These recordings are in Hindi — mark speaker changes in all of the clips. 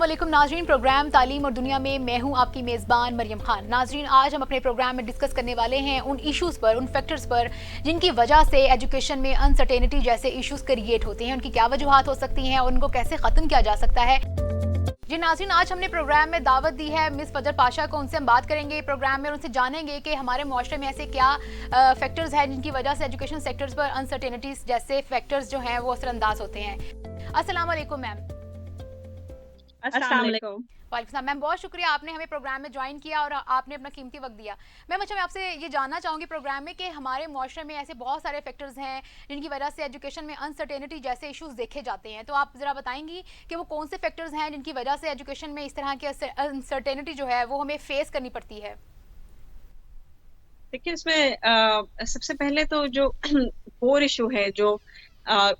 Speaker 1: अस्सलामुअलैकुम नाजरीन, प्रोग्राम तालीम और दुनिया में मैं हूं आपकी मेज़बान मरियम खान। नाजरीन, आज हम अपने प्रोग्राम में डिस्कस करने वाले हैं उन इश्यूज़ पर, उन फैक्टर्स पर जिनकी वजह से एजुकेशन में अनसर्टेनिटी जैसे इश्यूज़ क्रिएट होते हैं। उनकी क्या वजूहात हो सकती हैं और उनको कैसे ख़त्म किया जा सकता है। जी नाज़रीन, आज हमने प्रोग्राम में दावत दी है मिस फजर पाशा को। उनसे हम बात करेंगे प्रोग्राम में और उनसे जानेंगे कि हमारे मुआशरे में ऐसे क्या फैक्टर्स हैं जिनकी वजह से एजुकेशन सेक्टर्स पर अनसर्टेनिटीज़ जैसे फैक्टर्स जो हैं वो असरअंदाज होते हैं। अस्सलाम वालेकुम मैम।
Speaker 2: अस्सलाम वालेकुम।
Speaker 1: वालेकुम सलाम मैम, बहुत शुक्रिया आपने हमें प्रोग्राम में ज्वाइन किया और आपने अपना कीमती वक्त दिया। मैम अच्छा, मैं आपसे ये जानना चाहूँगी प्रोग्राम में कि हमारे मुआशरे में ऐसे बहुत सारे फैक्टर्स हैं जिनकी वजह से एजुकेशन में अनसर्टेनिटी जैसे इश्यूज देखे जाते हैं, तो आप ज़रा बताएंगी कि वो कौन से फैक्टर्स हैं जिनकी वजह से एजुकेशन में इस तरह की अनसर्टेनिटी जो है वो हमें फेस करनी पड़ती है।
Speaker 2: देखिए इसमें सबसे पहले तो जो कोर इशू है जो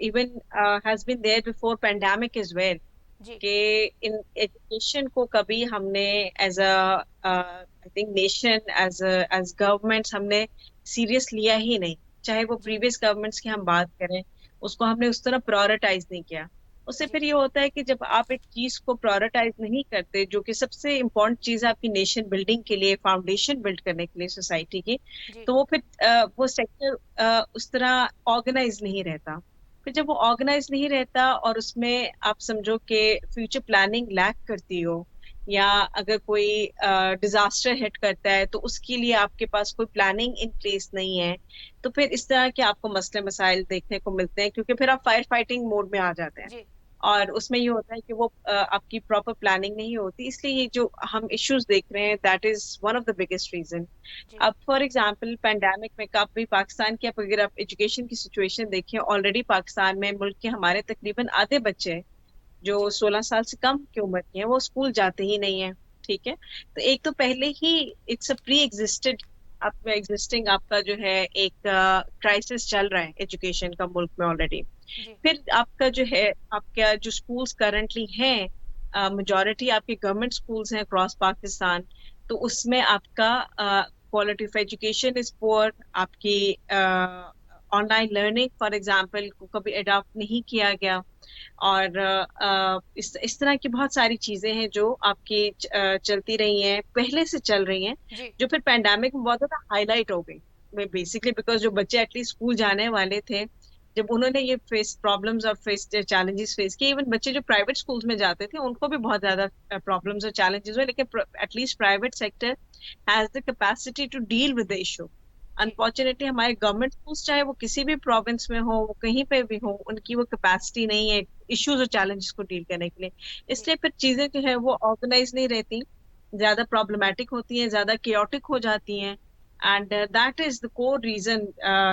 Speaker 2: even has been there before pandemic is well
Speaker 1: जी
Speaker 2: कि इन एजुकेशन को कभी हमने as a I think nation as governments हमने सीरियस लिया ही नहीं। चाहे वो
Speaker 1: जी
Speaker 2: प्रीवियस गवर्नमेंट्स की हम बात करें, उसको हमने उस तरह प्रायोरिटाइज नहीं किया। उससे
Speaker 1: जी
Speaker 2: फिर ये होता है कि जब आप एक चीज को प्रायोरिटाइज नहीं करते, जो कि सबसे इम्पोर्टेंट चीज है आपकी नेशन बिल्डिंग के लिए, फाउंडेशन बिल्ड करने के लिए सोसाइटी की,
Speaker 1: जी
Speaker 2: तो वो फिर वो सेक्टर उस तरह ऑर्गेनाइज नहीं रहता। फिर जब वो ऑर्गेनाइज नहीं रहता और उसमें आप समझो कि फ्यूचर प्लानिंग लैक करती हो, या अगर कोई डिजास्टर हिट करता है तो उसके लिए आपके पास कोई प्लानिंग इन प्लेस नहीं है, तो फिर इस तरह के आपको मसले मसाइल देखने को मिलते हैं, क्योंकि फिर आप फायर फाइटिंग मोड में आ जाते हैं।
Speaker 1: जी
Speaker 2: और उसमें ये होता है कि वो आपकी प्रॉपर प्लानिंग नहीं होती, इसलिए ये जो हम इश्यूज देख रहे हैं that is one of the biggest reason.
Speaker 1: जी
Speaker 2: अब फॉर एग्जांपल पैंडेमिक में काफी पाकिस्तान की, आप अगर आप एजुकेशन की सिचुएशन देखें, ऑलरेडी पाकिस्तान में मुल्क के हमारे तकरीबन आधे बच्चे जो
Speaker 1: जी
Speaker 2: 16 साल से कम की उम्र के हैं वो स्कूल जाते ही नहीं है। ठीक है, तो एक तो पहले ही इट्स अ प्री एग्जिस्टेड, आप एग्जिस्टिंग आपका जो है एक क्राइसिस चल रहा है एजुकेशन का मुल्क में ऑलरेडी।
Speaker 1: जी
Speaker 2: फिर आपका जो है, आपका जो स्कूल्स करंटली हैं, मेजॉरिटी आपके गवर्नमेंट स्कूल्स हैं अक्रॉस पाकिस्तान, तो उसमें आपका quality of education is poor. आपकी ऑनलाइन लर्निंग फॉर एग्जांपल को कभी अडॉप्ट नहीं किया गया। और इस तरह की बहुत सारी चीजें हैं जो आपकी चलती रही हैं, पहले से चल रही हैं,
Speaker 1: जी
Speaker 2: जो फिर पैंडेमिक में बहुत ज्यादा हाईलाइट हो गई बेसिकली बिकॉज जो बच्चे एटलीस्ट स्कूल जाने वाले थे, जब उन्होंने ये फेस प्रॉब्लम्स और फेस चैलेंजेस फेस किए, इवन बच्चे जो प्राइवेट स्कूल्स में जाते थे उनको भी बहुत ज्यादा प्रॉब्लम्स और चैलेंजेस हुए, लेकिन at least private sector has the capacity to deal with the issue.
Speaker 1: जी
Speaker 2: अनफॉर्चुनेटली हमारे गवर्नमेंट स्कूल्स चाहे वो किसी भी प्रोविंस में हो, वो कहीं पे भी हो, उनकी वो कैपेसिटी नहीं है इश्यूज और चैलेंजेस को डील करने के लिए।
Speaker 1: जी
Speaker 2: इसलिए फिर चीजें जो है वो ऑर्गेनाइज नहीं रहती, ज्यादा प्रॉब्लमेटिक होती हैं, ज्यादा केओटिक हो जाती हैं। and that is the core reason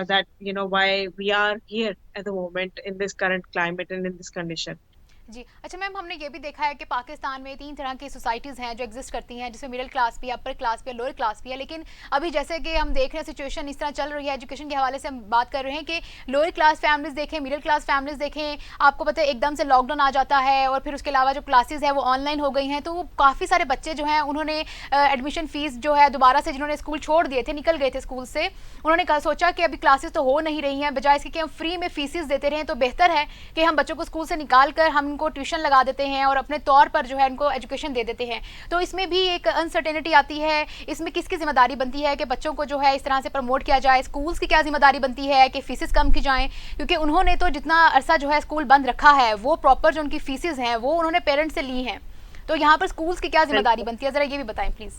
Speaker 2: that why we are here at the moment in this current climate and in this condition.
Speaker 1: जी अच्छा मैम, हमने ये भी देखा है कि पाकिस्तान में तीन तरह की सोसाइटीज़ हैं जो एग्जिस्ट करती हैं, जिसमें मिडिल क्लास भी है, अपर क्लास भी है, लोअर क्लास भी है। लेकिन अभी जैसे कि हम देख रहे हैं सिचुएशन इस तरह चल रही है एजुकेशन के हवाले से, हम बात कर रहे हैं कि लोअर क्लास फैमिलीज देखें, मिडिल क्लास फैमिलीज देखें, आपको पता है एकदम से लॉकडाउन आ जाता है और फिर उसके अलावा जो क्लासेज है वो ऑनलाइन हो गई हैं, तो काफ़ी सारे बच्चे जो हैं उन्होंने एडमिशन फ़ीस जो है दोबारा से, जिन्होंने स्कूल छोड़ दिए थे, निकल गए थे स्कूल से, उन्होंने सोचा कि अभी क्लासेस तो हो नहीं रही हैं, बजाय इसके कि हम फ्री में फीसिस देते रहें तो बेहतर है कि हम बच्चों को स्कूल से निकाल कर हम उनको ट्यूशन लगा देते हैं और अपने तौर पर जो है उनको एजुकेशन दे देते हैं। तो इसमें भी एक अनसर्टेनिटी आती है। इसमें किसकी जिम्मेदारी बनती है कि बच्चों को जो है इस तरह से प्रमोट किया जाए? स्कूल्स की क्या जिम्मेदारी बनती है कि फीसिस कम की जाएं, क्योंकि उन्होंने तो जितना अरसा जो है स्कूल बंद रखा है वो प्रॉपर जो उनकी फीसिस हैं वो उन्होंने पेरेंट्स से ली हैं। तो यहाँ पर स्कूल्स की क्या जिम्मेदारी बनती है, जरा ये भी बताएं प्लीज।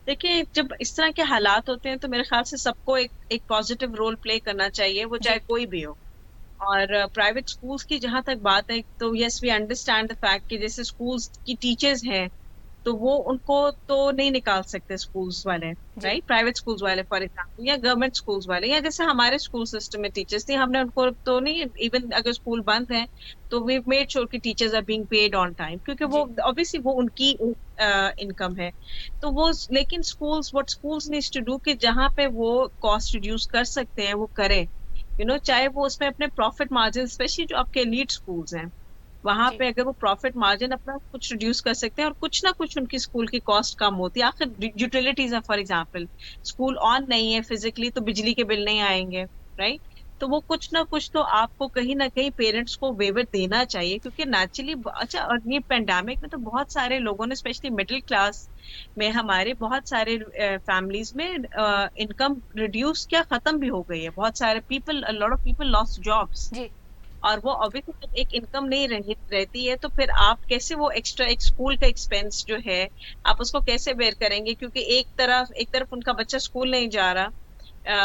Speaker 2: देखिए, जब इस तरह के हालात होते हैं तो मेरे ख्याल से सबको एक एक पॉजिटिव रोल प्ले करना चाहिए, वो चाहे
Speaker 1: जी
Speaker 2: कोई भी हो। और प्राइवेट स्कूल्स की जहां तक बात है, तो yes we understand the fact कि जैसे स्कूल्स की टीचर्स हैं, तो वो उनको तो नहीं निकाल सकते स्कूल्स वाले,
Speaker 1: जी
Speaker 2: राइट? प्राइवेट स्कूल्स वाले फॉर एग्जांपल, या गवर्नमेंट स्कूल्स वाले, या जैसे हमारे स्कूल सिस्टम में टीचर्स थी, हमने उनको तो नहीं, इवन अगर स्कूल बंद है तो वी मेड श्योर कि teachers are being paid on time, क्योंकि वो
Speaker 1: जी
Speaker 2: ऑब्वियसली वो उनकी इनकम है। तो वो, लेकिन schools, what schools needs to do कि जहाँ पे वो कॉस्ट रिड्यूस कर सकते हैं वो करें। चाहे वो उसमें अपने प्रॉफिट मार्जिन, स्पेशली जो आपके एलीट स्कूल्स हैं, वहां
Speaker 1: जी
Speaker 2: पे अगर वो प्रॉफिट मार्जिन अपना कुछ रिड्यूस कर सकते हैं और कुछ ना कुछ उनकी स्कूल की कॉस्ट कम होती है। आखिर यूटिलिटीज है, फॉर एग्जांपल स्कूल ऑन नहीं है फिजिकली तो बिजली के बिल नहीं आएंगे, राइट? तो वो कुछ ना कुछ तो आपको कहीं ना कहीं पेरेंट्स को वेवर देना चाहिए, क्योंकि नेचुरली अच्छा, और ये पेंडेमिक में तो बहुत सारे लोगों ने, स्पेशली मिडिल क्लास में हमारे बहुत सारे फैमिलीज में इनकम रिड्यूस क्या खत्म भी हो गई है। बहुत सारे people, lot of people lost jobs.
Speaker 1: जी
Speaker 2: और वो ऑब्वियसली जब एक इनकम नहीं रहती है, तो फिर आप कैसे वो एक्स्ट्रा एक स्कूल का एक्सपेंस जो है आप उसको कैसे बेयर करेंगे, क्योंकि एक तरफ उनका बच्चा स्कूल नहीं जा रहा।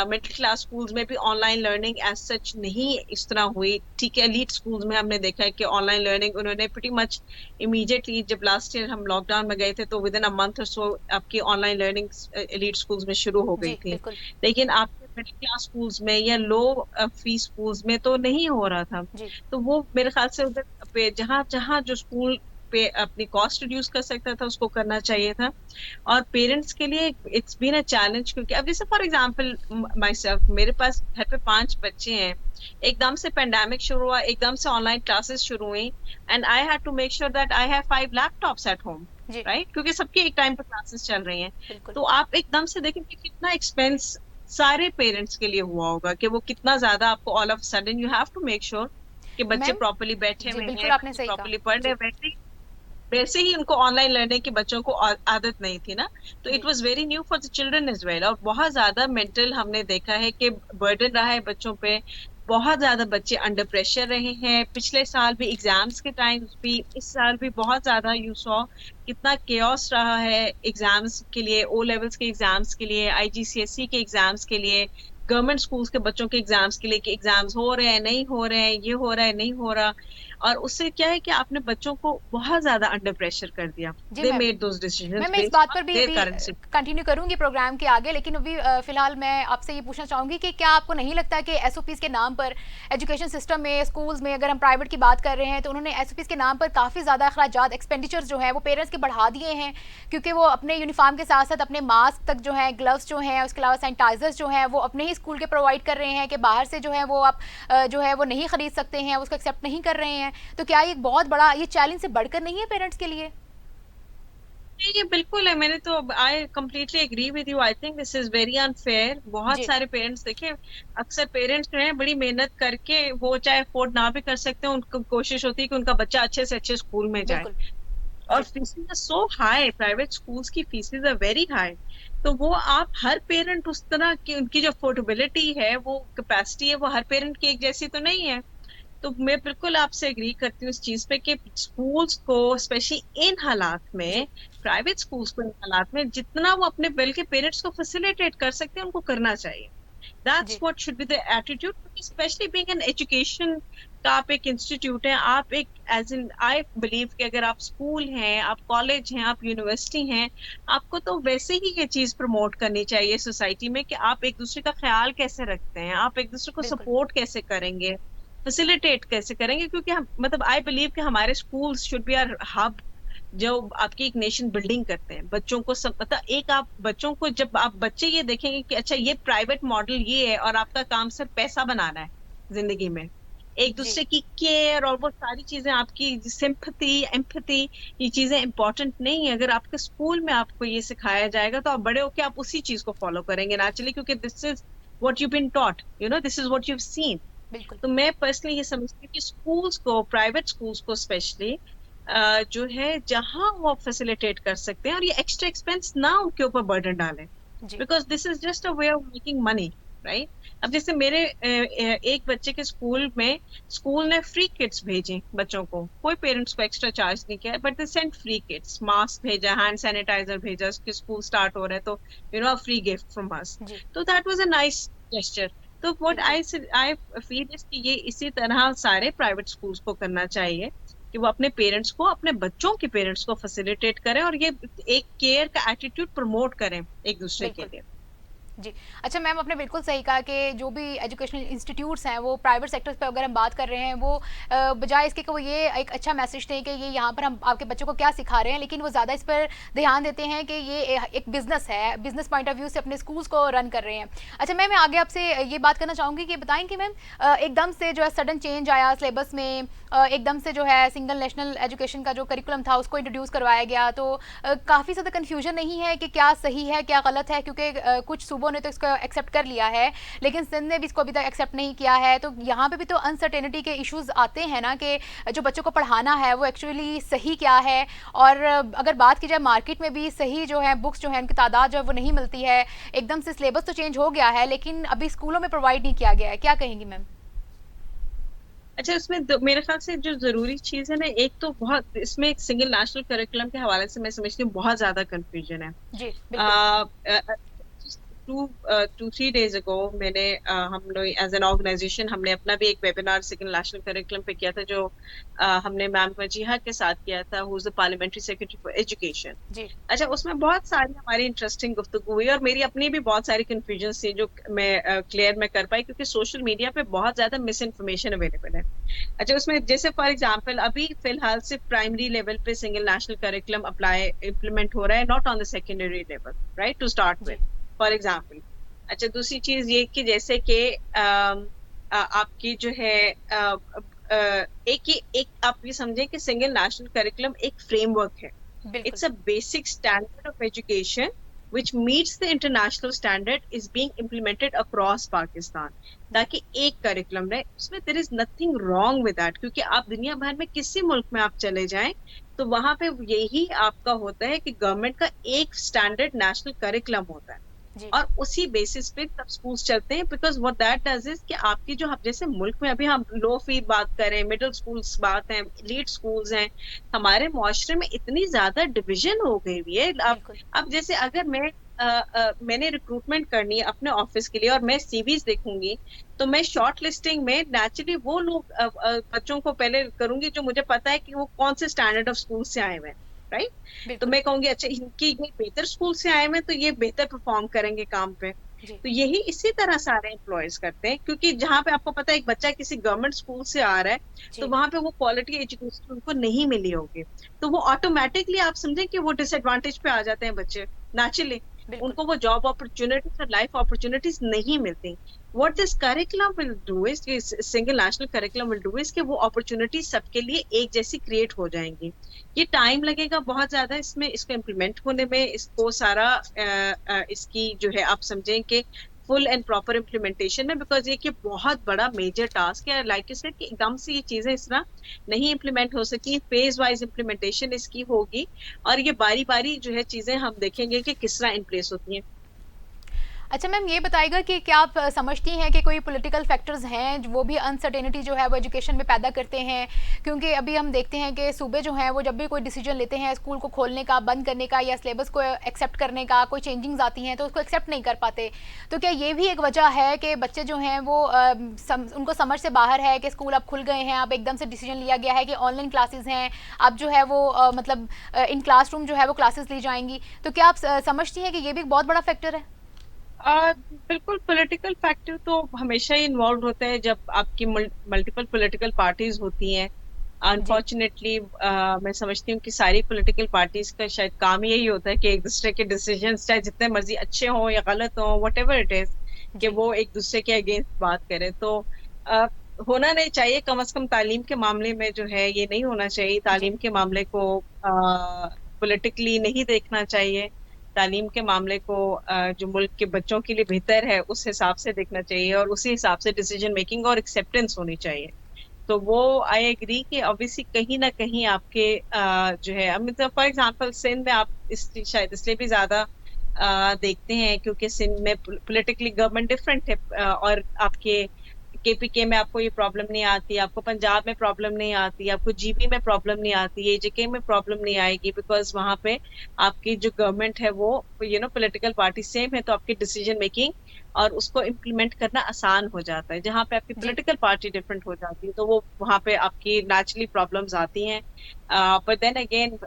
Speaker 2: मिडिल क्लास स्कूल्स में भी ऑनलाइन लर्निंग एज सच नहीं इस तरह हुई। ठीक है, एलीट स्कूल्स में हमने देखा है कि ऑनलाइन लर्निंग उन्होंने प्रीटी मच इमीडिएटली, जब लास्ट ईयर हम लॉकडाउन में गए थे तो विद इन अ मंथ और सो आपकी ऑनलाइन लर्निंग एलीट स्कूल्स में शुरू हो गई
Speaker 1: जी
Speaker 2: थी।
Speaker 1: बिल्कुल।
Speaker 2: लेकिन आपके मिडिल क्लास स्कूल्स में या लो फीस स्कूल्स में तो नहीं हो रहा था।
Speaker 1: जी
Speaker 2: तो वो मेरे ख्याल से उधर पे जहाँ जहाँ जो स्कूल पे अपनी कॉस्ट रिड्यूस कर सकता था उसको करना चाहिए था। और पेरेंट्स के लिए इट्स बीन अ चैलेंज, क्योंकि अब जैसे फॉर एग्जांपल माय सेल्फ, मेरे पास घर पे 5 बच्चे हैं। एकदम से पेंडेमिक शुरू हुआ, एकदम से ऑनलाइन क्लासेस शुरू हुई, and I had to make sure that I have 5 laptops at home.
Speaker 1: जी
Speaker 2: राइट, क्योंकि सबके एक टाइम पे क्लासेस चल रही हैं।
Speaker 1: बिल्कुल।
Speaker 2: तो आप एकदम से देखें कि कितना एक्सपेंस सारे पेरेंट्स के लिए हुआ होगा, कि वो कितना ज्यादा आपको all of sudden you have to make sure कि बच्चे
Speaker 1: मैम
Speaker 2: प्रॉपर्ली बैठे
Speaker 1: जी
Speaker 2: हुए
Speaker 1: बिल्कुल
Speaker 2: हैं,
Speaker 1: आपने
Speaker 2: बच्चे
Speaker 1: सही कहा।
Speaker 2: प्रॉपर्ली पढ़ रहे
Speaker 1: जी
Speaker 2: हैं। वैसे ही उनको ऑनलाइन लर्निंग की बच्चों को आदत नहीं थी ना। तो इट
Speaker 1: जी
Speaker 2: was very new for the children as well, और बहुत ज्यादा मेंटल हमने देखा है कि बर्डन रहा है बच्चों पे। बहुत ज्यादा बच्चे अंडर प्रेशर रहे हैं, पिछले साल भी एग्जाम्स के टाइम भी, इस साल भी बहुत ज्यादा यू सॉ कितना केओस रहा है एग्जाम्स के लिए, ओ लेवल्स के एग्जाम्स के लिए, आईजीसीएसई के एग्जाम्स के लिए, गवर्नमेंट स्कूल्स के बच्चों के एग्जाम्स के लिए, कि एग्जाम्स हो रहे हैं नहीं हो रहे हैं, ये हो रहा है नहीं हो रहा। और उससे क्या है कि आपने बच्चों को बहुत ज्यादा अंडर प्रेशर कर दिया।
Speaker 1: जी
Speaker 2: दे
Speaker 1: मैम।
Speaker 2: मेड दोस डिसीजंस
Speaker 1: मैं इस
Speaker 2: बेस्ड
Speaker 1: बात
Speaker 2: ऑन
Speaker 1: पर भी
Speaker 2: देयर
Speaker 1: अभी
Speaker 2: करंट।
Speaker 1: कंटिन्यू करूंगी प्रोग्राम के आगे, लेकिन अभी फिलहाल मैं आपसे ये पूछना चाहूंगी कि क्या आपको नहीं लगता कि एसओपीज के नाम पर एजुकेशन सिस्टम में, स्कूल्स में, अगर हम प्राइवेट की बात कर रहे हैं तो उन्होंने एसओपीज के नाम पर काफ़ी ज़्यादा अखराजात, एक्सपेंडिचर्स जो है वो पेरेंट्स के बढ़ा दिए हैं, क्योंकि वो अपने यूनिफॉर्म के साथ साथ अपने मास्क तक जो है, ग्लव्स जो हैं, उसके अलावा सैनिटाइजर्स जो हैं वो अपने ही स्कूल के प्रोवाइड कर रहे हैं, कि बाहर से जो है वो आप जो है वो नहीं खरीद सकते हैं, उसको एक्सेप्ट नहीं कर रहे हैं। तो क्या ये एक बहुत बड़ा, ये चैलेंज से बढ़कर नहीं है पेरेंट्स के लिए?
Speaker 2: नहीं, ये बिल्कुल है। मैंने तो I completely agree with you. I think this is very unfair. बहुत
Speaker 1: जी
Speaker 2: सारे पेरेंट्स देखे, अक्सर पेरेंट्स जो हैं बड़ी मेहनत करके, वो चाहे अफोर्ड ना भी कर सकते हैं, उनको कोशिश होती है कि उनका बच्चा अच्छे से अच्छे स्कूल में जाए।
Speaker 1: बिल्कुल।
Speaker 2: और
Speaker 1: जी
Speaker 2: fees are so high, private schools की फीसेस आर वेरी हाई। तो वो आप हर पेरेंट उस तरह की, उनकी जो अफोर्डेबिलिटी है, वो कैपेसिटी है, वो हर पेरेंट की एक जैसी तो नहीं है। तो मैं बिल्कुल आपसे एग्री करती हूँ इस चीज पे कि स्कूल्स को स्पेशली इन हालात
Speaker 1: जी
Speaker 2: में, प्राइवेट स्कूल्स को इन हालात में जितना वो अपने बिल के पेरेंट्स को फैसिलिटेट कर सकते हैं उनको करना चाहिए। दैट्स
Speaker 1: जी
Speaker 2: what should be the attitude, specially being an education का आप एक इंस्टीट्यूट है, आप एक एज इन, आई बिलीव कि अगर आप स्कूल हैं, आप कॉलेज हैं, आप यूनिवर्सिटी हैं, आपको तो वैसे ही ये चीज प्रमोट करनी चाहिए सोसाइटी में, कि आप एक दूसरे का ख्याल कैसे रखते हैं, आप एक दूसरे को
Speaker 1: बिल्कुल
Speaker 2: सपोर्ट कैसे करेंगे, फैसिलिटेट कैसे करेंगे। क्योंकि हम, मतलब आई बिलीव कि हमारे schools should be our hub, जो आपकी एक नेशन बिल्डिंग करते हैं। बच्चों को सब पता, एक आप बच्चों को, जब आप बच्चे ये देखेंगे कि अच्छा ये प्राइवेट मॉडल ये है और आपका काम सिर्फ पैसा बनाना है जिंदगी में, एक
Speaker 1: जी
Speaker 2: दूसरे की केयर और वो सारी चीजें, आपकी सिंपैथी, एम्पैथी, ये चीजें इंपॉर्टेंट नहीं है। अगर आपके स्कूल में आपको ये सिखाया जाएगा तो आप बड़े होके आप उसी चीज को फॉलो करेंगे नेचुरली, क्योंकि this is what you been taught, you know, this is what you seen.
Speaker 1: बिल्कुल
Speaker 2: तो मैं पर्सनली ये समझती हूँ कि स्कूल्स को, प्राइवेट स्कूल्स को स्पेशली, जो है जहां वो फैसिलिटेट कर सकते हैं और ये एक्स्ट्रा एक्सपेंस ना उनके ऊपर बर्डन डालें,
Speaker 1: जी
Speaker 2: because this is just a way of making money, right. अब जैसे मेरे एक बच्चे के स्कूल में, स्कूल ने फ्री किट्स भेजी बच्चों को, कोई पेरेंट्स को एक्स्ट्रा चार्ज नहीं किया, but they sent free kits, mask भेजा, हैंड सैनिटाइजर भेजा, उसके स्कूल स्टार्ट हो रहे हैं तो you know free gift from us.
Speaker 1: जी
Speaker 2: तो that was a nice gesture. तो व्हाट
Speaker 1: बिल्कुल
Speaker 2: आई फील इज कि ये इसी तरह सारे प्राइवेट स्कूल्स को करना चाहिए, कि वो अपने पेरेंट्स को, अपने बच्चों के पेरेंट्स को फैसिलिटेट करें और ये एक केयर का एटीट्यूड प्रमोट करें एक दूसरे के
Speaker 1: बिल्कुल।
Speaker 2: लिए।
Speaker 1: जी। अच्छा मैम, आपने बिल्कुल सही कहा कि जो भी एजुकेशनल इंस्टीट्यूट्स हैं वो प्राइवेट सेक्टर्स पे अगर हम बात कर रहे हैं, वो बजाय इसके कि वो ये एक अच्छा मैसेज दें कि ये यहाँ पर हम आपके बच्चों को क्या सिखा रहे हैं, लेकिन वो ज़्यादा इस पर ध्यान देते हैं कि ये एक बिजनेस है, बिजनेस पॉइंट ऑफ व्यू से अपने स्कूल्स को रन कर रहे हैं। अच्छा मैम, मैं आगे आपसे ये बात करना चाहूँगी कि बताएं कि मैम एकदम से जो है सडन चेंज आया सिलेबस में, एकदम से जो है सिंगल नेशनल एजुकेशन का जो करिकुलम था उसको इंट्रोड्यूस करवाया गया, तो काफ़ी ज़्यादा कन्फ्यूजन नहीं है कि क्या सही है क्या गलत है, क्योंकि कुछ सूबों सूबों ने तो इसको एक्सेप्ट कर लिया है, लेकिन सिंध ने भी इसको अभी तक एक्सेप्ट नहीं किया है। तो यहाँ पे भी तो अनसर्टेनिटी के इश्यूज आते हैं ना, कि जो बच्चों को पढ़ाना है वो एक्चुअली सही क्या है। और अगर बात की जाए मार्केट में भी सही जो है बुक्स जो है उनकी तादाद जो है वो नहीं मिलती है। एकदम से सिलेबस तो चेंज हो गया है, लेकिन अभी स्कूलों में प्रोवाइड नहीं किया गया है। क्या कहेंगी मैम?
Speaker 2: अच्छा, इसमें मेरे ख्याल से जो जरूरी चीज है ना, एक तो बहुत इसमें एक सिंगल नेशनल करिकुलम के हवाले से मैं समझती हूँ बहुत ज्यादा कंफ्यूजन है।
Speaker 1: जी बिल्कुल।
Speaker 2: 2-3 days ago मैंने हम लोग एज एन ऑर्गेनाइजेशन हमने अपना भी एक वेबिनार सिंगल नेशनल करिकुलम पे किया था, जो हमने मैम वजीहा के साथ किया था, who is the parliamentary secretary for education.
Speaker 1: जी
Speaker 2: अच्छा, उसमें बहुत सारी हमारी इंटरेस्टिंग गुफ्तगू हुई और मेरी अपनी भी बहुत सारी कंफ्यूजन थी जो मैं क्लियर में कर पाई, क्योंकि सोशल मीडिया पे बहुत ज्यादा मिस इन्फॉर्मेशन अवेलेबल है। अच्छा, उसमें जैसे फॉर एग्जांपल अभी फिलहाल से प्राइमरी लेवल पे single national curriculum apply implement हो रहा है, not on the secondary level, right, to start
Speaker 1: जी
Speaker 2: विद, फॉर एग्जाम्पल। अच्छा, दूसरी चीज ये कि जैसे कि आपकी जो है एक आप ये समझे कि सिंगल नेशनल करिकुलम एक फ्रेमवर्क है।
Speaker 1: बिल्कुल।
Speaker 2: It's a basic standard of education which meets the international standard is being implemented across Pakistan, ताकि एक करिकुलम रहे उसमें। there is nothing wrong with that, क्योंकि आप दुनिया भर में किसी मुल्क में आप चले जाएं तो वहां पे यही आपका होता है कि गवर्नमेंट का एक स्टैंडर्ड नेशनल करिकुलम होता है
Speaker 1: जी
Speaker 2: और उसी बेसिस पे सब स्कूल्स चलते हैं। Because what that does is कि आपकी जो जैसे मुल्क में अभी हम लो फी बात करें, मिडिल स्कूल्स बात है, एलीट स्कूल्स हैं, हमारे मुआशरे में इतनी ज्यादा डिवीजन हो गई हुई है।
Speaker 1: बिल्कुल।
Speaker 2: अब जैसे अगर मैंने रिक्रूटमेंट करनी है अपने ऑफिस के लिए और मैं सीवीज देखूंगी, तो मैं शॉर्ट लिस्टिंग में नेचुरली वो लोग बच्चों को पहले करूंगी जो मुझे पता है कि वो कौन से स्टैंडर्ड ऑफ स्कूल से आए हुए हैं, राइट। तो
Speaker 1: बिल्कुल।
Speaker 2: मैं कहूंगी अच्छा इनकी ये बेहतर स्कूल से आए हुए हैं तो ये बेहतर परफॉर्म करेंगे काम पे।
Speaker 1: जी
Speaker 2: तो यही इसी तरह सारे एम्प्लॉयज करते हैं, क्योंकि जहां पे आपको पता है एक बच्चा किसी गवर्नमेंट स्कूल से आ रहा है तो
Speaker 1: जी
Speaker 2: वहां पे वो क्वालिटी एजुकेशन उनको नहीं मिली होगी, तो वो ऑटोमेटिकली आप समझे कि वो डिसएडवांटेज पे आ जाते हैं बच्चे नेचुरली।
Speaker 1: बिल्कुल।
Speaker 2: उनको वो जॉब अपॉर्चुनिटीज और लाइफ अपॉर्चुनिटीज नहीं मिलती। What this curriculum will do is, single national curriculum will do is कि वो अपॉर्चुनिटीज सबके लिए एक जैसी क्रिएट हो जाएंगी। ये टाइम लगेगा बहुत ज्यादा इसमें, इसको इम्प्लीमेंट होने में, इसको सारा इसकी जो है आप समझें कि फुल एंड प्रॉपर इम्प्लीमेंटेशन में, बिकॉज ये कि बहुत बड़ा मेजर टास्क है। लाइक यू सेड कि एकदम से ये चीजें इस तरह नहीं इम्प्लीमेंट हो सकी, फेज वाइज इम्प्लीमेंटेशन इसकी होगी और ये बारी बारी जो है चीजें हम देखेंगे कि किस तरह इन प्लेस होती हैं।
Speaker 1: अच्छा मैम, ये बताइएगा कि क्या आप समझती हैं कि कोई पॉलिटिकल फैक्टर्स हैं वो भी अनसर्टेनिटी जो है वो एजुकेशन में पैदा करते हैं? क्योंकि अभी हम देखते हैं कि सूबे जो हैं वो जब भी कोई डिसीजन लेते हैं स्कूल को खोलने का, बंद करने का या सिलेबस को एक्सेप्ट करने का, कोई चेंजिंग्स आती हैं तो उसको एक्सेप्ट नहीं कर पाते। तो क्या ये भी एक वजह है कि बच्चे जो हैं वो उनको समझ से बाहर है कि स्कूल अब खुल गए हैं, अब एकदम से डिसीजन लिया गया है कि ऑनलाइन क्लासेस हैं, अब जो है वो मतलब इन क्लासरूम जो है वो क्लासेस ली जाएंगी। तो क्या आप समझती हैं कि ये भी एक बहुत बड़ा फैक्टर है?
Speaker 2: बिल्कुल, पॉलिटिकल फैक्टर तो हमेशा ही इन्वॉल्व होता है जब आपकी मल्टीपल पॉलिटिकल पार्टीज होती हैं।
Speaker 1: जी
Speaker 2: अनफॉर्चुनेटली मैं समझती हूँ कि सारी पॉलिटिकल पार्टीज का शायद काम यही होता है कि एक दूसरे के डिसीजंस चाहे जितने मर्जी अच्छे हों या गलत हों, व्हाटएवर इट इज, कि
Speaker 1: जी
Speaker 2: वो एक दूसरे के अगेंस्ट बात करें। तो अ, होना नहीं चाहिए। कम से कम तालीम के मामले में जो है ये नहीं होना चाहिए।
Speaker 1: जी
Speaker 2: तालीम के मामले को पॉलिटिकली नहीं देखना चाहिए। तालीम के मामले को जो मुल्क के बच्चों के लिए बेहतर है उस हिसाब से देखना चाहिए और उसी हिसाब से डिसीजन मेकिंग और एक्सेप्टेंस होनी चाहिए। तो वो आई एग्री कि ऑब्वियसली कहीं ना कहीं आपके जो है, मतलब फॉर एग्जांपल सिंध में आप शायद इसलिए भी ज्यादा देखते हैं क्योंकि सिंध में पॉलिटिकली गवर्नमेंट डिफरेंट है और आपके केपीके में आपको ये प्रॉब्लम नहीं आती, आपको पंजाब में प्रॉब्लम नहीं आती, आपको जीबी में प्रॉब्लम नहीं आती, एजेके में प्रॉब्लम नहीं आएगी, बिकॉज वहां पे आपकी जो गवर्नमेंट है वो पॉलिटिकल पार्टी सेम है, तो आपकी डिसीजन मेकिंग और उसको इम्प्लीमेंट करना आसान हो जाता है। जहाँ पे आपकी
Speaker 1: जी
Speaker 2: पॉलिटिकल पार्टी डिफरेंट हो जाती है तो वो वहां पे आपकी नेचुरली प्रॉब्लम्स आती हैं। बट देन अगेन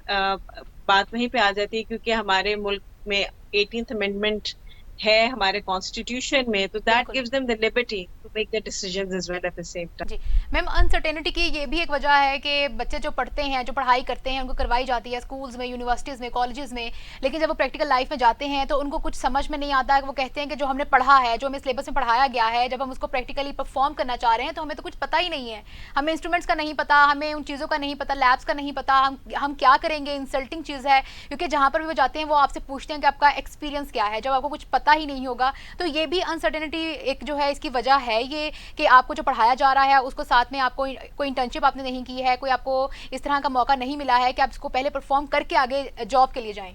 Speaker 2: बात वहीं पे आ जाती है क्योंकि हमारे मुल्क में 18th अमेंडमेंट है हमारे कॉन्स्टिट्यूशन में, तो दैट
Speaker 1: बिल्कुल।
Speaker 2: Gives them the liberty to to make the decisions as well at the same time.
Speaker 1: जी मैम, अनसर्टेनिटी की ये भी एक वजह है कि बच्चे जो पढ़ते हैं, जो पढ़ाई करते हैं, उनको करवाई जाती है स्कूल्स में, यूनिवर्सिटीज़ में, कॉलेजेस में, लेकिन जब वो प्रैक्टिकल लाइफ में जाते हैं तो उनको कुछ समझ में नहीं आता है। वो कहते हैं कि जो हमने पढ़ा है, जो हमें सिलेबस में पढ़ाया गया है, जब हम उसको प्रैक्टिकली परफॉर्म करना चाह रहे हैं तो हमें तो कुछ पता ही नहीं है। हमें इंस्ट्रूमेंट्स का नहीं पता, हमें उन चीज़ों का नहीं पता, लैब्स का नहीं पता, हम क्या करेंगे। इंसल्टिंग चीज़ है, क्योंकि जहाँ पर भी वो जाते हैं वो आपसे पूछते हैं कि आपका एक्सपीरियंस क्या है, जब आपको कुछ पता ही नहीं होगा। तो ये भी अनसर्टेनिटी एक जो है इसकी वजह है ये, कि आपको जो पढ़ाया जा रहा है उसको साथ में आपको कोई इंटर्नशिप आपने नहीं की है, कोई आपको इस तरह का मौका नहीं मिला है कि आप इसको पहले परफॉर्म करके आगे जॉब के लिए जाएं।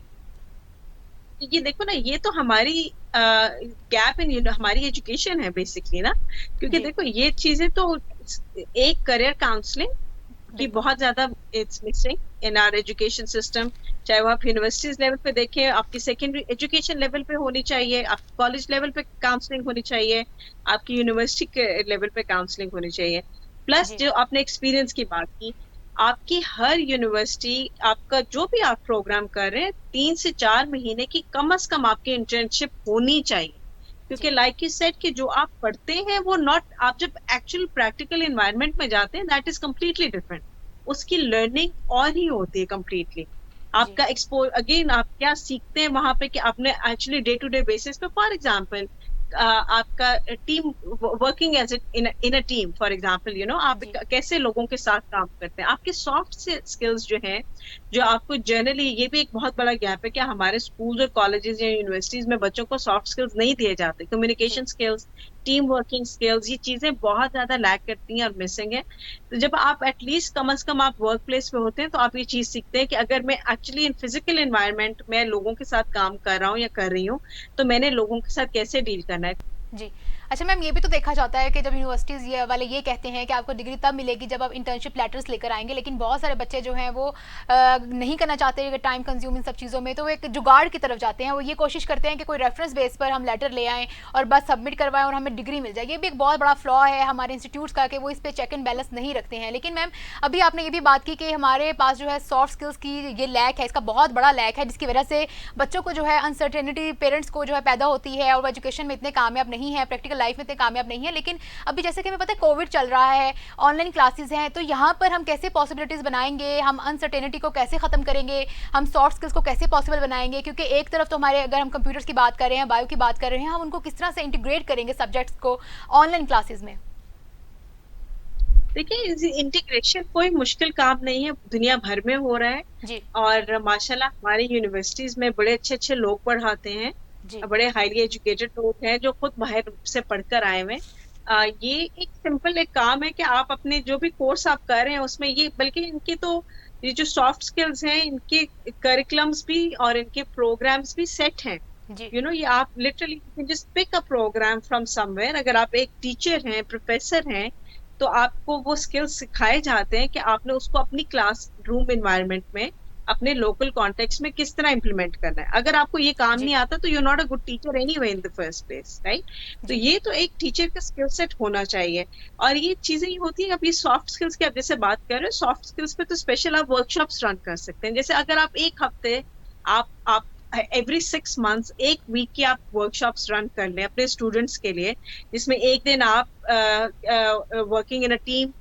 Speaker 2: ये देखो ना, ये तो हमारी गैप इन हमारी एजुकेशन है बेसिकली ना, क्योंकि
Speaker 1: जी
Speaker 2: देखो ये चीजें तो एक करियर काउंसलिंग की
Speaker 1: बिल्कुल।
Speaker 2: बहुत ज्यादा it's missing in our education system. चाहे वो आप यूनिवर्सिटीज लेवल पे देखें, आपकी सेकेंडरी एजुकेशन लेवल पे होनी चाहिए, आप कॉलेज लेवल पे काउंसलिंग होनी चाहिए, आपकी यूनिवर्सिटी के लेवल पे काउंसलिंग होनी चाहिए। प्लस
Speaker 1: जी
Speaker 2: जो आपने एक्सपीरियंस की बात की, आपकी हर यूनिवर्सिटी आपका जो भी आप प्रोग्राम कर रहे हैं 3 से 4 महीने की कम से कम आपकी इंटर्नशिप होनी चाहिए। क्योंकि
Speaker 1: जी
Speaker 2: लाइक यू सेड कि जो आप पढ़ते हैं वो नॉट, आप जब एक्चुअल प्रैक्टिकल एनवायरनमेंट में जाते हैं दैट इज कम्प्लीटली डिफरेंट। उसकी लर्निंग और ही होती है कम्प्लीटली।
Speaker 1: जी
Speaker 2: आपका एक्सपोज अगेन, आप क्या सीखते हैं वहां पे कि आपने actually day to day basis पे, फॉर एग्जांपल आपका team working as in a team, for example आप
Speaker 1: जी
Speaker 2: कैसे लोगों के साथ काम करते हैं, आपके सॉफ्ट स्किल्स जो हैं, जो आपको जनरली, ये भी एक बहुत बड़ा गैप है कि हमारे स्कूल और कॉलेजेस या यूनिवर्सिटीज में बच्चों को सॉफ्ट स्किल्स नहीं दिए जाते।
Speaker 1: जी
Speaker 2: communication skills, team working skills, ये चीजें बहुत ज्यादा लैक करती हैं और मिसिंग है। तो जब आप एटलीस्ट कम से कम आप वर्क प्लेस पे होते हैं तो आप ये चीज सीखते हैं कि अगर मैं एक्चुअली इन फिजिकल एनवायरनमेंट में लोगों के साथ काम कर रहा हूँ या कर रही हूँ, तो मैंने लोगों के साथ कैसे डील करना है।
Speaker 1: जी। अच्छा मैम, ये भी तो देखा जाता है कि जब यूनिवर्सिटीज़ ये वाले ये कहते हैं कि आपको डिग्री तब मिलेगी जब आप इंटर्नशिप लेटर्स लेकर आएंगे, लेकिन बहुत सारे बच्चे जो हैं वो नहीं करना चाहते टाइम कंज्यूम इन सब चीज़ों में, तो वो एक जुगाड़ की तरफ जाते हैं। वो ये कोशिश करते हैं कि कोई रेफरेंस बेस पर हम लेटर ले आएँ और बस सबमिट करवाएं और हमें डिग्री मिल जाए। ये भी एक बहुत बड़ा फ्लॉ है हमारे इंस्टीट्यूट्स का कि वो इस पर चेक एंड बैलेंस नहीं रखते हैं। लेकिन मैम, अभी आपने ये भी बात की कि हमारे पास जो है सॉफ्ट स्किल्स की ये लैक है, इसका बहुत बड़ा लैक है, जिसकी वजह से बच्चों को जो है अनसर्टेनिटी पेरेंट्स को जो है पैदा होती है और वो एजुकेशन में इतने कामयाब नहीं है, प्रैक्टिकल लाइफ में इतने कामयाब नहीं है। लेकिन अभी जैसे कि हमें पता है कोविड चल रहा है, ऑनलाइन क्लासेस हैं, तो यहाँ पर हम कैसे पॉसिबिलिटीज़ बनाएंगे, हम अनसर्टेनिटी को कैसे ख़त्म करेंगे, हम सॉफ्ट स्किल्स को कैसे पॉसिबल बनाएंगे। क्योंकि एक तरफ तो हमारे, अगर हम कंप्यूटर्स की बात कर रहे हैं, बायो की बात कर रहे हैं, हम उनको किस तरह से इंटीग्रेट करेंगे सब्जेक्ट्स को ऑनलाइन क्लासेस में।
Speaker 2: देखिए, इंटीग्रेशन कोई मुश्किल काम नहीं है, दुनिया भर में हो रहा है।
Speaker 1: जी
Speaker 2: और माशाल्लाह हमारी यूनिवर्सिटीज में बड़े अच्छे अच्छे लोग पढ़ाते हैं,
Speaker 1: जी
Speaker 2: बड़े हाईली एजुकेटेड लोग हैं जो खुद बाहर से पढ़कर आए हुए हैं। ये एक सिंपल एक काम है कि आप अपने जो भी कोर्स आप कर रहे हैं उसमें ये, बल्कि इनके तो ये जो सॉफ्ट स्किल्स हैं, इनके करिकुलम्स भी और इनके प्रोग्राम्स भी सेट हैं।
Speaker 1: जी
Speaker 2: ये आप literally just pick a program from somewhere. अगर आप एक टीचर हैं, प्रोफेसर हैं, तो आपको वो स्किल्स सिखाए जाते हैं कि आपने उसको अपनी क्लास रूम एनवायरनमेंट में, अपने लोकल कॉन्टेक्स्ट में किस तरह इम्प्लीमेंट करना है। अगर आपको ये काम
Speaker 1: जी
Speaker 2: नहीं आता तो you not a good teacher anyway in the first place, right. तो
Speaker 1: जी
Speaker 2: ये तो एक टीचर का स्किल सेट होना चाहिए। और ये चीजें ये होती है, अब ये सॉफ्ट स्किल्स की आप जैसे बात कर रहे हो, सॉफ्ट स्किल्स पे तो स्पेशल आप वर्कशॉप्स रन कर सकते हैं। जैसे अगर आप एक हफ्ते, आप एवरी 6 मंथ्स एक वीक की आप वर्कशॉप्स रन कर लें अपने स्टूडेंट्स के लिए, जिसमें एक दिन आप वर्किंग इन अ टीम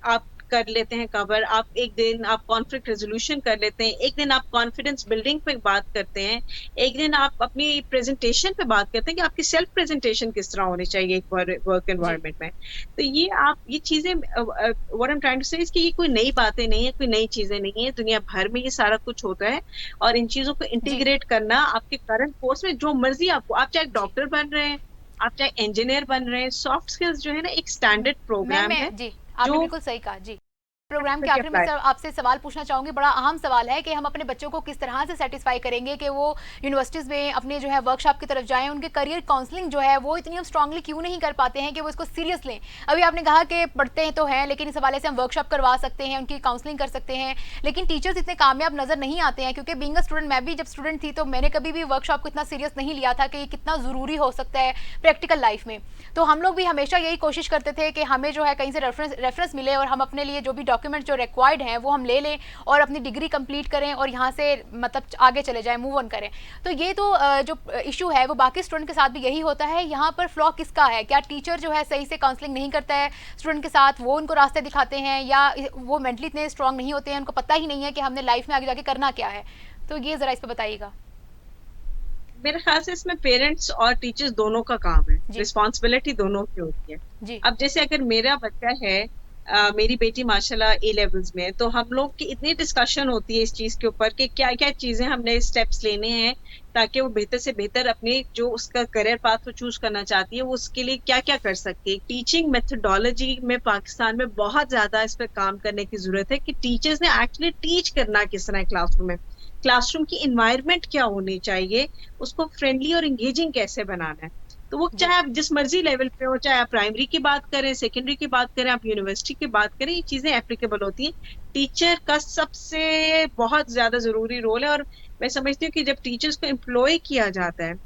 Speaker 2: आप कर लेते हैं कवर, आप एक दिन आप कॉन्फ्लिक्ट रेजोल्यूशन कर लेते हैं, एक दिन आप कॉन्फिडेंस बिल्डिंग पे बात करते हैं, एक दिन आप अपनी प्रेजेंटेशन पे बात करते हैं कि आपकी सेल्फ प्रेजेंटेशन किस तरह होनी चाहिए एक वर्क
Speaker 1: जी
Speaker 2: एनवायरनमेंट में। तो ये चीजें, what I am trying to say, इसकी ये कोई नई बातें नहीं है, कोई नई चीजें नहीं है, दुनिया भर में ये सारा कुछ होता है। और इन चीजों को
Speaker 1: जी
Speaker 2: इंटीग्रेट करना आपके करंट कोर्स में, जो मर्जी आपको, आप चाहे
Speaker 1: जी
Speaker 2: डॉक्टर बन रहे हैं, आप चाहे इंजीनियर बन रहे हैं, सॉफ्ट स्किल्स जो है ना एक स्टैंडर्ड
Speaker 1: मैम,
Speaker 2: प्रोग्राम है
Speaker 1: मैं जी, आपने
Speaker 2: जो
Speaker 1: बिल्कुल सही कहा जी। प्रोग्राम के
Speaker 2: करके
Speaker 1: आखिर में
Speaker 2: अप्लाई।
Speaker 1: सर आपसे सवाल पूछना चाहूँगी, बड़ा अहम सवाल है कि हम अपने बच्चों को किस तरह से सेटिस्फाई करेंगे कि वो यूनिवर्सिटीज़ में अपने जो है वर्कशॉप की तरफ जाएँ, उनके करियर काउंसलिंग जो है वो इतनी हम स्ट्रांगली क्यों नहीं कर पाते हैं कि वो इसको सीरियस लें। अभी आपने कहा कि पढ़ते हैं तो हैं, लेकिन इस हवाले से हम वर्कशॉप करवा सकते हैं, उनकी काउंसलिंग कर सकते हैं, लेकिन टीचर्स इतने कामयाब नज़र नहीं आते हैं। क्योंकि बीइंग अ स्टूडेंट, मैं भी जब स्टूडेंट थी तो मैंने कभी भी वर्कशॉप को इतना सीरियस नहीं लिया था कि ये कितना ज़रूरी हो सकता है प्रैक्टिकल लाइफ में। तो हम लोग भी हमेशा यही कोशिश करते थे कि हमें जो है कहीं से रेफरेंस मिले और हम अपने लिए जो भी डॉक्यूमेंट जो रिक्वायर्ड हैं वो हम ले लें और अपनी डिग्री कंप्लीट करें और यहाँ से मतलब आगे चले जाएं, मूव ऑन करें। तो ये तो जो इशू है वो बाकी स्टूडेंट के साथ भी यही होता है। यहाँ पर फ्लॉ किसका है? क्या टीचर जो है सही से काउंसलिंग नहीं करता है स्टूडेंट के साथ, वो उनको रास्ते दिखाते हैं, या वो मेंटली इतने स्ट्रांग नहीं होते हैं, उनको पता ही नहीं है कि हमने लाइफ में आगे जाके करना क्या है? तो ये जरा इस पर बताइएगा।
Speaker 2: मेरे ख्याल से इसमें पेरेंट्स और टीचर्स दोनों का काम है,
Speaker 1: जी
Speaker 2: रिस्पॉन्सिबिलिटी दोनों की होती है।
Speaker 1: जी
Speaker 2: अब जैसे अगर मेरा बच्चा है, मेरी बेटी माशाल्लाह ए लेवल्स में है, तो हम लोग की इतनी डिस्कशन होती है इस चीज के ऊपर कि क्या क्या चीजें हमने स्टेप्स लेने हैं ताकि वो बेहतर से बेहतर अपने जो उसका करियर पाथ वो चूज करना चाहती है वो उसके लिए क्या क्या कर सकती है। टीचिंग मेथोडोलॉजी में पाकिस्तान में बहुत ज्यादा इस पर काम करने की जरूरत है कि टीचर्स ने एक्चुअली टीच करना किस तरह क्लासरूम में, क्लासरूम की इन्वायरमेंट क्या होनी चाहिए, उसको फ्रेंडली और एंगेजिंग कैसे बनाना है। तो वो चाहे आप जिस मर्जी लेवल पे हो, चाहे आप प्राइमरी की बात करें, सेकेंडरी की बात करें, आप यूनिवर्सिटी की बात करें, ये चीजें एप्लीकेबल होती हैं। टीचर का सबसे बहुत ज्यादा जरूरी रोल है। और मैं समझती हूँ कि जब टीचर्स को एम्प्लॉय किया जाता है,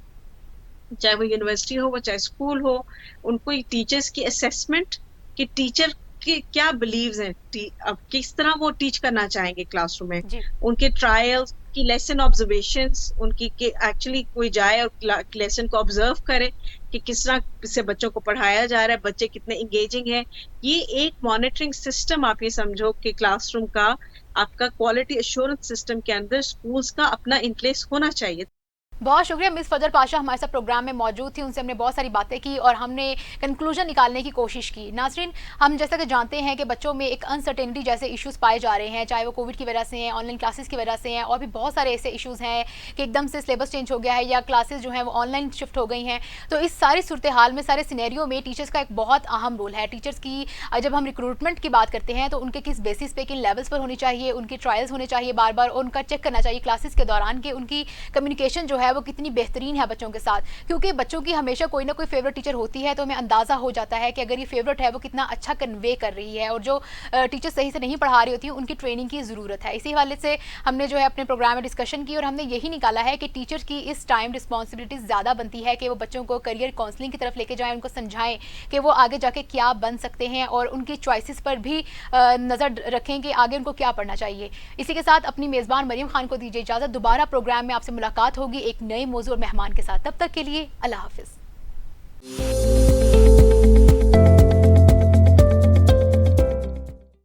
Speaker 2: चाहे वो यूनिवर्सिटी हो, वो चाहे स्कूल हो, उनको टीचर्स की असेसमेंट कि टीचर के क्या बिलीव्स हैं, अब किस तरह वो टीच करना चाहेंगे क्लासरूम में,
Speaker 1: जी
Speaker 2: उनके ट्रायल्स की लेसन ऑब्जर्वेशंस, उनकी कि एक्चुअली कोई जाए और लेसन को ऑब्जर्व करे कि किस तरह से बच्चों को पढ़ाया जा रहा है, बच्चे कितने इंगेजिंग है। ये एक मॉनिटरिंग सिस्टम आप ये समझो कि क्लासरूम का आपका क्वालिटी एश्योरेंस सिस्टम के अंदर स्कूल्स का अपना इन प्लेस होना चाहिए।
Speaker 1: बहुत शुक्रिया मिस फजर पाशा हमारे साथ प्रोग्राम में मौजूद थी। उनसे हमने बहुत सारी बातें की और हमने कंक्लूजन निकालने की कोशिश की। नाज़रीन, हम जैसा कि जानते हैं कि बच्चों में एक अनसर्टेनिटी जैसे इश्यूज़ पाए जा रहे हैं, चाहे वो कोविड की वजह से हैं, ऑनलाइन क्लासेस की वजह से हैं, और भी बहुत सारे ऐसे इश्यूज़ हैं कि एकदम से सिलेबस चेंज हो गया है या क्लासेस जो हैं वो ऑनलाइन शिफ्ट हो गई हैं। तो इस सारी सूरत हाल में, सारे सिनेरियो में टीचर्स का एक बहुत अहम रोल है। टीचर्स की जब हम रिक्रूटमेंट की बात करते हैं तो उनके किस बेसिस पे, किन लेवल्स पर होनी चाहिए, उनकी ट्रायल्स होने चाहिए बार बार, और उनका चेक करना चाहिए क्लासेस के दौरान कि उनकी कम्युनिकेशन जो है वो कितनी बेहतरीन है बच्चों के साथ। क्योंकि बच्चों की हमेशा कोई ना कोई फेवरेट टीचर होती है, तो हमें अंदाजा हो जाता है कि अगर ये फेवरेट है वो कितना अच्छा कन्वे कर रही है, और जो टीचर सही से नहीं पढ़ा रही होती है उनकी ट्रेनिंग की ज़रूरत है। इसी हवाले से हमने जो है अपने प्रोग्राम में डिस्कशन की और हमने यही निकाला है कि टीचर की इस टाइम रिस्पॉन्सिबिलिटीज ज़्यादा बनती है कि वो बच्चों को करियर काउंसलिंग की तरफ लेके जाएं, उनको समझाएं कि वो आगे जाके क्या बन सकते हैं, और उनकी चॉइसेस पर भी नज़र रखें कि आगे उनको क्या पढ़ना चाहिए। इसी के साथ अपनी मेज़बान मरियम खान को दीजिए इजाज़त। दोबारा प्रोग्राम में आपसे मुलाकात होगी एक नए मौजूद और मेहमान के साथ। तब तक के लिए अल्लाह हाफिज़।